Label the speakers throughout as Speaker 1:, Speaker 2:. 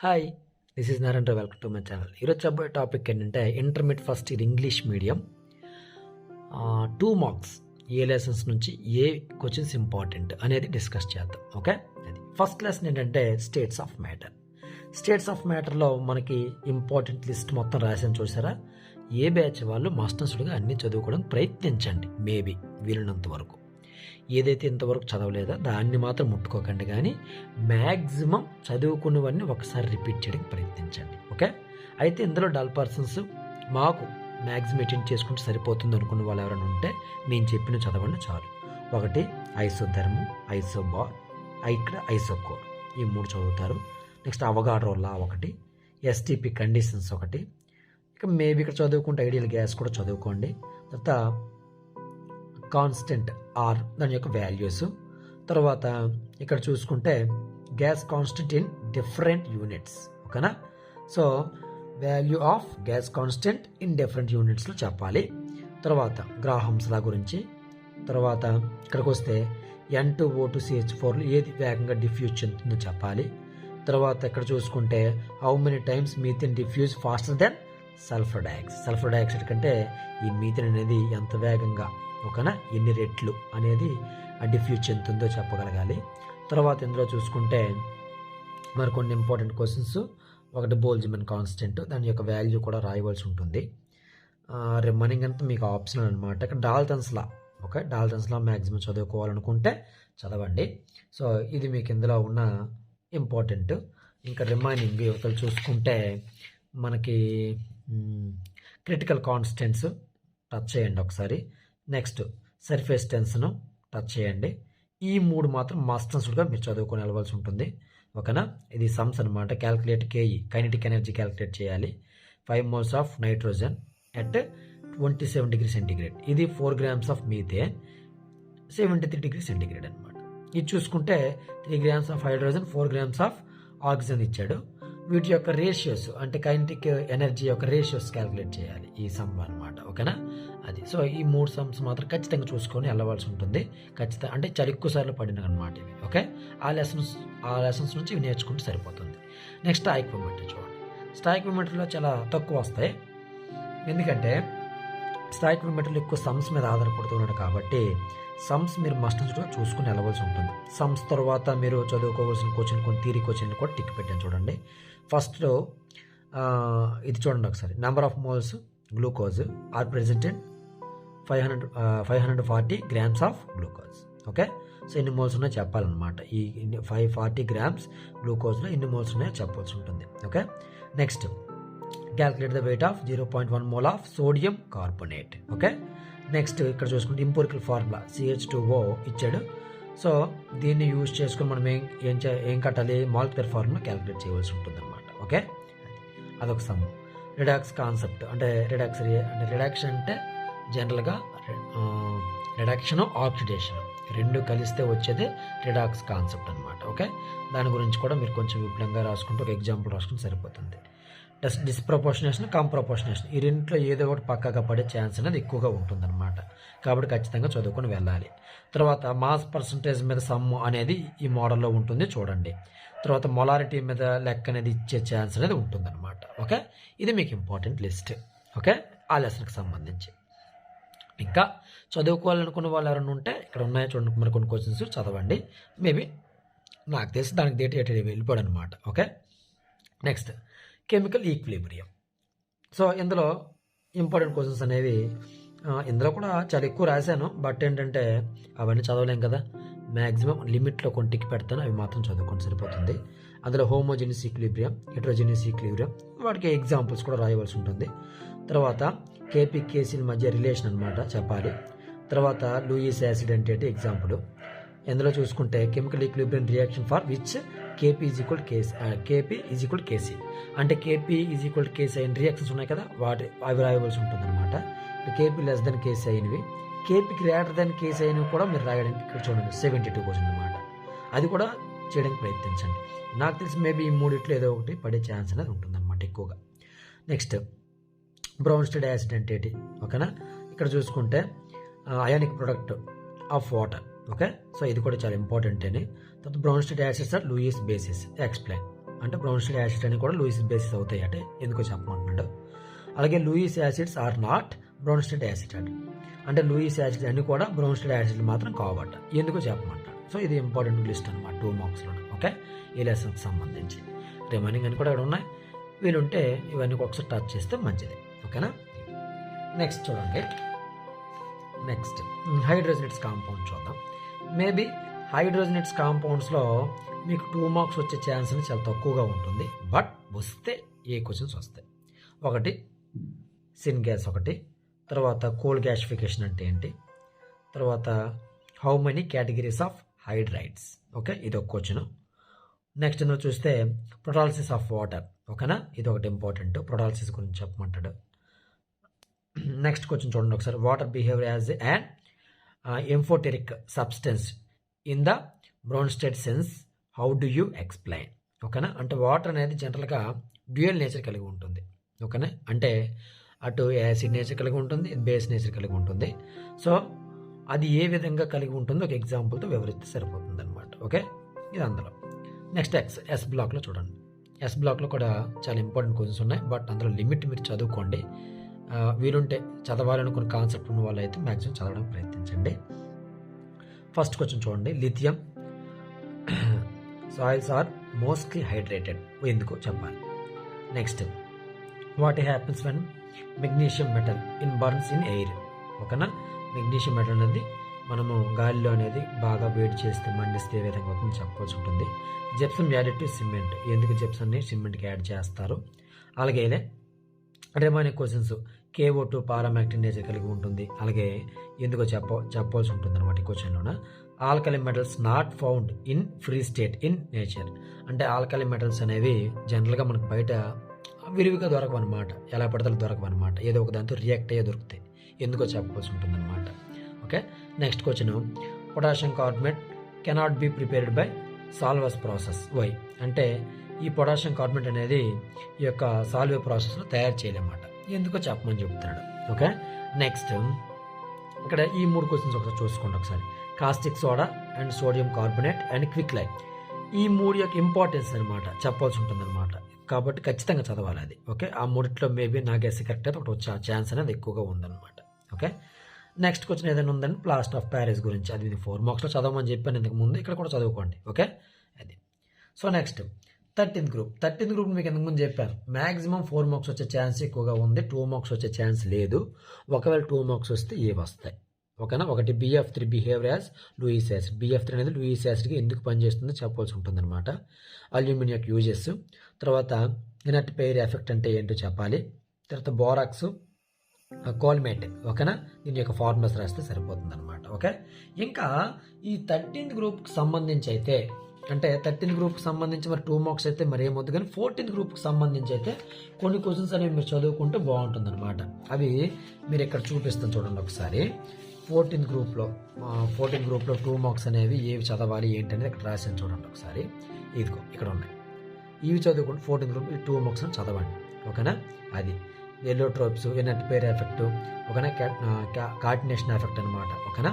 Speaker 1: Hi, this is Narayana. Welcome to my channel. ఈరోజు చెప్పే topic ఏంటంటే intermediate first year English medium 2 marks ఏ lessons నుంచి ఏ క్వశ్చన్స్ ఇంపార్టెంట్ అనేది డిస్కస్ చేద్దాం. ఓకే, అది ఫస్ట్ లెసన్ ఏంటంటే states of matter. States of మ్యాటర్లో మనకి ఇంపార్టెంట్ లిస్ట్ మొత్తం రాసాను చూసారా. ఏ బ్యాచ్ వాళ్ళు మాస్టర్స్గా అన్నీ చదువుకోవడానికి ప్రయత్నించండి, మేబీ వీలున్నంత వరకు. ఏదైతే ఇంతవరకు చదవలేదో దాన్ని మాత్రం ముట్టుకోకండి, కానీ మ్యాక్సిమం చదువుకున్నవన్నీ ఒకసారి రిపీట్ చేయడానికి ప్రయత్నించండి. ఓకే, అయితే ఇందులో డల్ పర్సన్స్ మాకు మ్యాక్సిమం అటెండ్ చేసుకుంటే సరిపోతుంది అనుకున్న వాళ్ళు ఎవరైనా ఉంటే నేను చెప్పిన చదవండి చాలు. ఒకటి ఐసోథర్ము, ఐసోబార్, ఇక్కడ ఐసోకోర్, ఈ 3 చదువుతారు. నెక్స్ట్ అవగాడ్రో లా ఒకటి, ఎస్టీపీ కండిషన్స్ ఒకటి. ఇక మేబీ ఇక్కడ చదువుకుంటే ఐడియల్ గ్యాస్ కూడా చదువుకోండి. తర్వాత కాన్స్టెంట్ ఆర్, దాని యొక్క వాల్యూస్. తర్వాత ఇక్కడ చూసుకుంటే gas constant in different units. ఓకేనా, so value of gas constant in different యూనిట్స్లో చెప్పాలి. తర్వాత గ్రాహమ్స్ లా గురించి. తర్వాత ఇక్కడికి వస్తే N2O2CH4 ఏది వేగంగా డిఫ్యూజ్ చెందుతుందో చెప్పాలి. తర్వాత ఇక్కడ చూసుకుంటే how many times methane diffuse faster than sulphur dioxide. Sulphur dioxide కంటే ఈ మీథేన్ అనేది ఎంత వేగంగా, ఓకేనా, ఎన్ని రెట్లు అనేది డిఫ్యూజ్ చెందుతుందో చెప్పగలగాలి. తర్వాత ఇందులో చూసుకుంటే మరి కొన్ని ఇంపార్టెంట్ క్వశ్చన్స్. ఒకటి బోల్జ్మన్ కాన్స్టెంట్, దాని యొక్క వాల్యూ కూడా రాయవలసి ఉంటుంది. రిమైనింగ్ అంతా మీకు ఆప్షనల్ అనమాట. ఇక్కడ డాల్టన్స్ లా, ఓకే, డాల్టన్స్ లా మ్యాక్సిమం చదువుకోవాలనుకుంటే చదవండి. సో ఇది మీకు ఇందులో ఉన్న ఇంపార్టెంట్. ఇంకా రిమైనింగ్ ఒకరు చూసుకుంటే మనకి క్రిటికల్ కాన్స్టెంట్స్ టచ్ చేయండి ఒకసారి. నెక్స్ట్ సర్ఫేస్ టెన్స్ను టచ్ చేయండి. ఈ 3 మాత్రం మాస్టర్స్గా మీరు చదువుకొని వెళ్ళవలసి ఉంటుంది. ఓకేనా, ఇది సమ్స్ అనమాట. Calculate KE, kinetic energy calculate చేయాలి. 5 moles of nitrogen at 27 degrees centigrade. ఇది 4 grams of methane 73 degrees centigrade అనమాట. ఇది చూసుకుంటే 3 grams of hydrogen, 4 grams of oxygen ఇచ్చాడు. వీటి యొక్క రేషియోస్ అంటే కైనెటిక్ ఎనర్జీ యొక్క రేషియోస్ క్యాల్కులేట్ చేయాలి ఈ సమ్ అనమాట. ఓకేనా, అది. సో ఈ 3 సమ్స్ మాత్రం ఖచ్చితంగా చూసుకొని వెళ్ళవలసి ఉంటుంది. ఖచ్చితంగా అంటే చాలా ఎక్కువ సార్లు పడిన అనమాట ఇవి. ఓకే, ఆ లెసన్స్ నుంచి ఇవి నేర్చుకుంటే సరిపోతుంది. నెక్స్ట్ స్టాయిక్యోమెట్రీ చూడండి. స్టాయిక్యోమెట్రీలో చాలా తక్కువ వస్తాయి, ఎందుకంటే స్టాయిక్యోమెట్రీలో ఎక్కువ సమ్స్ మీద ఆధారపడుతున్నాడు కాబట్టి సమ్స్ మీరు మస్ట్గా చూసుకుని వెళ్ళవలసి ఉంటుంది. సమ్స్ తర్వాత మీరు చదువుకోవాల్సిన క్వశ్చన్, కొన్ని థియరీ క్వశ్చన్లు కూడా టిక్ పెట్టాను చూడండి. ఫస్ట్లో ఇది చూడండి ఒకసారి. Number of moles glucose are present in 540 grams of glucose. Okay, so ఎన్ని మోల్స్ ఉన్నాయో చెప్పాలన్నమాట. ఈ 540 grams గ్లూకోజ్లో ఎన్ని మోల్స్ ఉన్నాయో చెప్పాల్సి ఉంటుంది. Okay, next calculate the weight of 0.1 mole of sodium carbonate. Okay, next ఇక్కడ చూసుకుంటే ఇంపోరికల్ ఫార్ములా CH2O ఇచ్చాడు. సో దీన్ని యూజ్ చేసుకుని మనం ఏం కట్టాలి, మాలిక్యులర్ ఫార్ములా క్యాల్కులేట్ చేయవలసి ఉంటుంది అనమాట. ఓకే, అదొక సమ్. రిడాక్స్ కాన్సెప్ట్ అంటే రిడాక్షన్ అంటే జనరల్గా రిడాక్షన్ ఆక్సిడేషన్ రెండు కలిస్తే వచ్చేది రిడాక్స్ కాన్సెప్ట్ అనమాట. ఓకే, దాని గురించి కూడా మీరు కొంచెం విపులంగా రాసుకుంటే ఒక ఎగ్జాంపుల్ రాసుకుంటే సరిపోతుంది. డిస్ప్రపోర్షనేషన్, కంప్రపోర్షనేషన్, ఈ రెండింటిలో ఏదో ఒకటి పక్కగా పడే ఛాన్స్ అనేది ఎక్కువగా ఉంటుందన్నమాట. కాబట్టి ఖచ్చితంగా చదువుకొని వెళ్ళాలి. తర్వాత మాస్ పర్సంటేజ్ మీద సమ్ అనేది ఈ మోడల్లో ఉంటుంది చూడండి. తర్వాత మొలారిటీ మీద లెక్క అనేది ఇచ్చే ఛాన్స్ అనేది ఉంటుందన్నమాట. ఓకే, ఇది మీకు ఇంపార్టెంట్ లిస్ట్. ఓకే, ఆ లెసన్కి సంబంధించి. ఇంకా చదువుకోవాలనుకున్న వాళ్ళు ఎవరైనా ఉంటే ఇక్కడ ఉన్నాయో చూడండి, మరి కొన్ని క్వశ్చన్స్ చదవండి. మేబీ నాకు తెలిసి దానికి డేట్ వెళ్ళిపోయాడు అనమాట. Okay, next chemical equilibrium. So ఇందులో ఇంపార్టెంట్ క్వశ్చన్స్ అనేవి ఇందులో కూడా చాలా ఎక్కువ రాశాను, బట్ ఏంటంటే అవన్నీ చదవలేం కదా. మ్యాక్సిమం లిమిట్లో కొన్ని టిక్ పెడతాను, అవి మాత్రం చదువుకొని సరిపోతుంది. అందులో హోమోజెనియస్ ఈక్విలిబ్రియం, హెటరోజెనియస్ ఈక్విలిబ్రియం, వాటికి ఎగ్జాంపుల్స్ కూడా రాయవలసి ఉంటుంది. తర్వాత కేపీ కేసీల మధ్య రిలేషన్ అనమాట చెప్పాలి. తర్వాత లూయిస్ యాసిడ్ అంటే ఎగ్జాంపుల్. ఇందులో చూసుకుంటే chemical equilibrium reaction for which KP is equal KC అంటే కేపీ ఈజ్ ఈక్వల్ కేసీ అయిన రియాక్షన్స్ ఉన్నాయి కదా, అవి రాయవలసి ఉంటుంది అనమాట. కేపీ లెస్ దెన్ కేసీ అయినవి, కేపీ గ్రేటర్ దెన్ కేసీ అయినవి కూడా మీరు రాయడానికి ఇక్కడ చూడండి 72 క్వశ్చన్ అనమాట. అది కూడా చేయడానికి ప్రయత్నించండి. నాకు తెలిసి మేబీ ఈ 3 ఏదో ఒకటి పడే ఛాన్స్ అనేది ఉంటుందన్నమాట ఎక్కువగా. నెక్స్ట్ బ్రౌన్స్టెడ్ యాసిడ్ అంటే ఏంటి, ఓకేనా. ఇక్కడ చూసుకుంటే ionic product of water. Okay, so ఇది కూడా చాలా ఇంపార్టెంట్ అని. తర్వాత Bronsted acids are Lewis bases explain అంటే బ్రౌన్స్టెడ్ యాసిడ్ అని కూడా లూయిస్ బేసిస్ అవుతాయి అంటే ఎందుకో చెప్పమంటున్నాడు. అలాగే Lewis acids are not Bronsted acid అంటే లూయిస్ యాసిడ్ అన్ని కూడా బ్రౌన్స్టెడ్ యాసిడ్లు మాత్రం కావట ఎందుకో చెప్పమంటాడు. సో ఇది ఇంపార్టెంట్ లిస్ట్ అనమాట 2 మార్క్స్లో. ఓకే, ఈ లెసన్కి సంబంధించి రిమైనింగ్ అని కూడా ఇక్కడ ఉన్నాయి. వీలుంటే ఇవన్నీ ఒకసారి టచ్ చేస్తే మంచిది. ఓకేనా, నెక్స్ట్ చూడండి. నెక్స్ట్ హైడ్రోజనేట్స్ కాంపౌండ్ చూద్దాం. మేబీ హైడ్రోజనేట్స్ కాంపౌండ్స్లో మీకు 2 మార్క్స్ వచ్చే ఛాన్స్ అనేది చాలా తక్కువగా ఉంటుంది. బట్ వస్తే ఏ క్వశ్చన్స్ వస్తాయి. ఒకటి సిన్ గ్యాస్, ఒకటి తర్వాత కోల్ గ్యాసిఫికేషన్ అంటే ఏంటి, తర్వాత how many categories of hydrides. Okay, ఇది ఒక క్వశ్చన్. నెక్స్ట్ నువ్వు చూస్తే ప్రొటాలసిస్ ఆఫ్ వాటర్. ఓకేనా, ఇది ఒకటి ఇంపార్టెంట్, ప్రొటాలసిస్ గురించి చెప్పమంటాడు. నెక్స్ట్ క్వశ్చన్ చూడండి ఒకసారి. Water behaviour as and amphoteric substance in the Bronsted sense, how do you explain. ఓకేనా, అంటే వాటర్ అనేది జనరల్గా డ్యూయల్ నేచర్ కలిగి ఉంటుంది. ఓకేనా, అంటే అటు యాసిడ్ నేచర్ కలిగి ఉంటుంది, బేస్ నేచర్ కలిగి ఉంటుంది. సో అది ఏ విధంగా కలిగి ఉంటుందో ఒక ఎగ్జాంపుల్తో వివరిస్తే సరిపోతుంది అనమాట. ఓకే, ఇది అందులో. నెక్స్ట్ ఎస్ బ్లాక్లో చూడండి. ఎస్ బ్లాక్లో కూడా చాలా ఇంపార్టెంట్ క్వశ్చన్స్ ఉన్నాయి. బట్ అందులో లిమిట్ మీరు చదువుకోండి. వీలుంటే చదవాలనుకున్న కాన్సెప్ట్ ఉన్న వాళ్ళు అయితే మ్యాక్సిమం చదవడానికి ప్రయత్నించండి. ఫస్ట్ క్వశ్చన్ చూడండి. Lithium salts are mostly hydrated, ఎందుకో చెప్పాలి. Next what happens when magnesium metal in burns in air. ఓకేనా, మెగ్నీషియం మెటల్ అనేది మనము గాలిలో అనేది బాగా వేడి చేస్తే మండిస్తే ఏ విధంగా అవుతుంది చెప్పాల్సి ఉంటుంది. జెప్సమ్ యాడెడ్ టు సిమెంట్, ఎందుకు జెప్సమ్ని సిమెంట్కి యాడ్ చేస్తారు. అలాగే remaining questions KO2 paramagnetic nature కలిగి ఉంటుంది. అలాగే ఎందుకో చెప్పాల్సి ఉంటుంది అనమాట ఈ క్వశ్చన్లోన. Alkali metals not found in free state in nature, అంటే ఆల్కలీ మెటల్స్ అనేవి జనరల్గా మనకు బయట విరివిగా దొరకవు అనమాట, ఎలా పడితే దొరకవు అనమాట, ఏదో ఒక దాంతో రియాక్ట్ అయ్యే దొరుకుతాయి, ఎందుకో చెప్పాల్సి ఉంటుంది అనమాట. Okay, next question. Potassium carbonate cannot be prepared by Solvay's process, why, అంటే ఈ పొటాషియం కార్బోనేట్ అనేది ఈ యొక్క సాల్వే ప్రాసెస్లో తయారు చేయలేమాట, ఎందుకో చెప్పమని చెప్తున్నాడు. ఓకే, నెక్స్ట్ ఇక్కడ ఈ 3 క్వశ్చన్స్ ఒకసారి చూసుకోండి ఒకసారి. Caustic soda and sodium carbonate and quick lime, ఈ 3 యొక్క ఇంపార్టెన్స్ అనమాట చెప్పాల్సి ఉంటుంది అనమాట. కాబట్టి ఖచ్చితంగా చదవాలి అది. ఓకే, ఆ 3లో మేబీ నా గెస్ కరెక్ట్ అయితే ఒకటి వచ్చే ఛాన్స్ అనేది ఎక్కువగా ఉందన్నమాట. ఓకే, నెక్స్ట్ క్వశ్చన్ ఏదైనా ఉందండి ప్లాస్టర్ ఆఫ్ ప్యారిస్ గురించి, అది 4 మార్క్స్లో చదవమని చెప్పాను ఇంతకు ముందు, ఇక్కడ కూడా చదువుకోండి. ఓకే, అది. సో నెక్స్ట్ 13th గ్రూప్ మీకు ఎందుకు ముందు చెప్పాను, మ్యాక్సిమం 4 మార్క్స్ వచ్చే ఛాన్స్ ఎక్కువగా ఉంది, 2 మార్క్స్ వచ్చే ఛాన్స్ లేదు. ఒకవేళ 2 మార్క్స్ వస్తే ఏ వస్తాయి. ఓకేనా, ఒకటి BF3 behaviour as Lewis acid. BF3 అనేది లూయిస్ యాసిడ్కి ఎందుకు పనిచేస్తుందో చెప్పాల్సి ఉంటుంది అనమాట. అల్యూమినియం యూజెస్, తర్వాత ఇనర్ట్ పెయిర్ ఎఫెక్ట్ అంటే ఏంటో చెప్పాలి, తర్వాత బోరాక్స్, కోల్మేట్. ఓకేనా, దీని యొక్క ఫార్ములాస్ రాస్తే సరిపోతుంది అనమాట. ఓకే, ఇంకా ఈ 13th గ్రూప్కి సంబంధించి అయితే, అంటే 13th గ్రూప్కి సంబంధించి మరి 2 మార్క్స్ అయితే మరి ఏమొద్దు, కానీ 14th గ్రూప్కి సంబంధించి అయితే కొన్ని క్వశ్చన్స్ అనేవి మీరు చదువుకుంటే బాగుంటుంది అనమాట. అవి మీరు ఇక్కడ చూపిస్తాను చూడండి ఒకసారి. 14th గ్రూప్లో 2 మార్క్స్ అనేవి ఏవి చదవాలి ఏంటి అనేది ఇక్కడ రాశాను చూడండి ఒకసారి. ఇదిగో ఇక్కడ ఉన్నాయి, ఇవి చదువుకుంటే 14th గ్రూప్ 2 మార్క్స్ చదవండి. ఓకేనా, అది ఎల్లోట్రోప్స్, ఇనర్ట్ పెయిర్ ఎఫెక్ట్, ఓకేనా, కార్టినేషన్ ఎఫెక్ట్ అనమాట. ఓకేనా,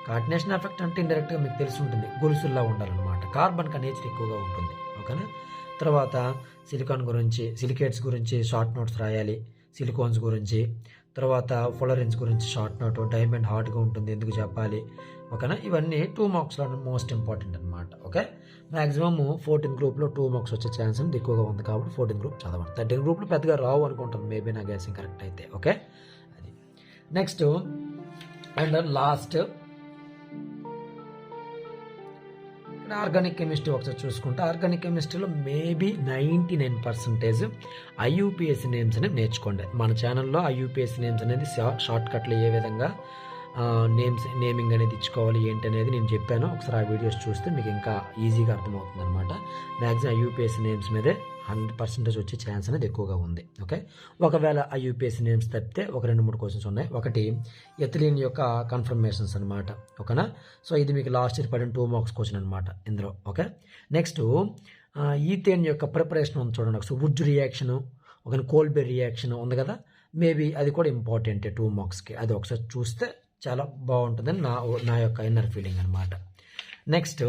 Speaker 1: కార్టినేషన్ ఎఫెక్ట్ అంటే ఇండైరెక్ట్గా మీకు తెలిసి ఉంటుంది, గొలుసుల్లా ఉండాలన్నమాట, కార్బన్ నేచర్ ఎక్కువగా ఉంటుంది. ఓకేనా, తర్వాత సిలికేట్స్ గురించి షార్ట్ నోట్స్ రాయాలి, సిలికోన్స్ గురించి, తర్వాత ఫ్లోరిన్స్ గురించి షార్ట్ నోట్, డైమండ్ హార్డ్గా ఉంటుంది ఎందుకు చెప్పాలి. ఓకేనా, ఇవన్నీ 2 మార్క్స్లో మోస్ట్ ఇంపార్టెంట్ అనమాట. ఓకే, మ్యాక్సిమమ్ 14th గ్రూప్లో 2 మార్క్స్ వచ్చే ఛాన్స్ అనేది ఎక్కువగా ఉంది కాబట్టి 14th గ్రూప్ చదవండి. 13th గ్రూప్లో పెద్దగా రావు అనుకుంటాను మేబీ, నా గ్యాసింగ్ కరెక్ట్ అయితే. ఓకే, అది. Next and last organic chemistry ఒకసారి చూసుకుంటే, ఆర్గానిక్ కెమిస్ట్రీలో మేబీ 99% IUPAC నేమ్స్ అనేది నేర్చుకోండి. మన ఛానల్లో IUPAC నేమ్స్ అనేది షార్ట్ కట్లో ఏ విధంగా నేమింగ్ అనేది ఇచ్చుకోవాలి ఏంటి అనేది నేను చెప్పాను. ఒకసారి ఆ వీడియోస్ చూస్తే మీకు ఇంకా ఈజీగా అర్థమవుతుంది అనమాట. మ్యాక్సిమం IUPAC నేమ్స్ మీదే 100% వచ్చే ఛాన్స్ అనేది ఎక్కువగా ఉంది. ఓకే, ఒకవేళ IUPAC నేమ్స్ తప్పితే ఒక 2-3 క్వశ్చన్స్ ఉన్నాయి. ఒకటి ఎథిలీన్ యొక్క కన్ఫర్మేషన్స్ అనమాట. ఓకేనా, సో ఇది మీకు లాస్ట్ ఇయర్ పడిన 2 మార్క్స్ క్వశ్చన్ అనమాట ఇందులో. ఓకే, నెక్స్ట్ ఈథేన్ యొక్క ప్రిపరేషన్ ఉంది చూడండి ఒకసారి. వుడ్జ్ రియాక్షను, ఒక కోల్బెర్ రియాక్షన్ ఉంది కదా, మేబీ అది కూడా ఇంపార్టెంటే 2 మార్క్స్కి. అది ఒకసారి చూస్తే చాలా బాగుంటుందని నా యొక్క ఇన్నర్ ఫీలింగ్ అనమాట. నెక్స్ట్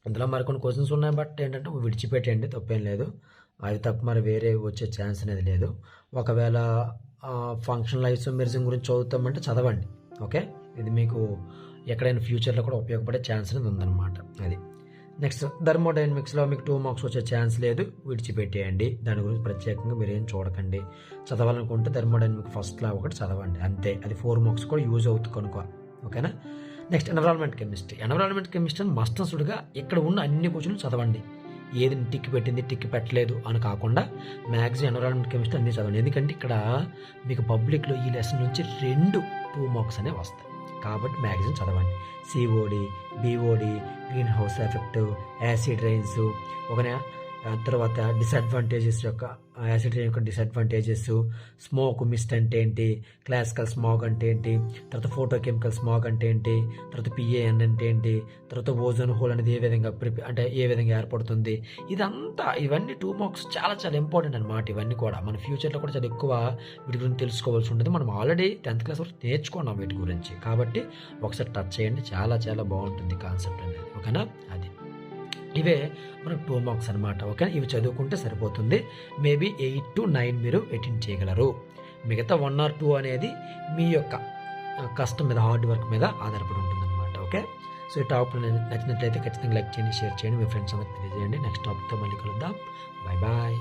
Speaker 1: ఇందులో మరికొన్ని క్వశ్చన్స్ ఉన్నాయి, బట్ ఏంటంటే విడిచిపెట్టేయండి, తప్పేం లేదు. అవి తప్ప మరి వేరే వచ్చే ఛాన్స్ అనేది లేదు. ఒకవేళ ఫంక్షనల్ ఐసోమెరిజం గురించి చదువుతామంటే చదవండి. ఓకే, ఇది మీకు ఎక్కడైనా ఫ్యూచర్లో కూడా ఉపయోగపడే ఛాన్స్ అనేది ఉందన్నమాట. అది నెక్స్ట్ థర్మోడైనమిక్స్లో మీకు 2 మార్క్స్ వచ్చే ఛాన్స్ లేదు, విడిచిపెట్టేయండి. దాని గురించి ప్రత్యేకంగా మీరు ఏం చూడకండి. చదవాలనుకుంటే థర్మోడైనమిక్ ఫస్ట్ లా ఒకటి చదవండి అంతే, అది 4 మార్క్స్ కూడా యూజ్ అవుతుంది కనుక. ఓకేనా. Next environment chemistry. Environment chemistry మస్టన్సుడుగా ఇక్కడ ఉన్న అన్ని క్వశ్చన్లు చదవండి. ఏది టిక్ పెట్టింది టిక్ పెట్టలేదు అని కాకుండా మ్యాక్సిమం ఎన్విరాన్మెంట్ కెమిస్ట్రీ అన్నీ చదవండి. ఎందుకంటే ఇక్కడ మీకు పబ్లిక్లో ఈ లెసన్ నుంచి 2 మార్క్స్ అనేవి వస్తాయి. కాబట్టి మ్యాక్సిమం చదవండి. COD, BOD, green house effect, acid rains, ఒకనే తర్వాత డిసడ్వాంటేజెస్ యొక్క యాసిడ్ రైన్ యొక్క డిసడ్వాంటేజెస్, స్మోక్ మిస్ట్ అంటే ఏంటి, క్లాసికల్ స్మాగ్ అంటే ఏంటి, తర్వాత ఫోటోకెమికల్ స్మాగ్ అంటే ఏంటి, తర్వాత పిఏఎన్ అంటే ఏంటి, తర్వాత ఓజోన్ హోల్ అనేది ఏ విధంగా ఏ విధంగా ఏర్పడుతుంది, ఇవన్నీ 2 మార్క్స్ చాలా చాలా ఇంపార్టెంట్ అనమాట. ఇవన్నీ కూడా మన ఫ్యూచర్లో కూడా చాలా ఎక్కువ వీటి గురించి తెలుసుకోవాల్సి ఉంటుంది. మనం ఆల్రెడీ 10th క్లాస్ వరకు నేర్చుకున్నాం వీటి గురించి, కాబట్టి ఒకసారి టచ్ చేయండి, చాలా చాలా బాగుంటుంది కాన్సెప్ట్ అనేది. ఓకేనా. అది ఇవే మనకు 2 మార్క్స్ అనమాట. ఓకే, ఇవి చదువుకుంటే సరిపోతుంది. మేబీ 8 to 9 మీరు అటెండ్ చేయగలరు. మిగతా 1 or 2 అనేది మీ యొక్క కష్టం మీద, హార్డ్ వర్క్ మీద ఆధారపడి ఉంటుంది అనమాట. ఓకే, సో ఈ టాపిక్ నచ్చినట్లయితే ఖచ్చితంగా లైక్ చేయండి, షేర్ చేయండి, మీ ఫ్రెండ్స్ అందరికి తెలియజేయండి. నెక్స్ట్ టాపిక్తో మళ్ళీ కలుద్దాం. Bye bye.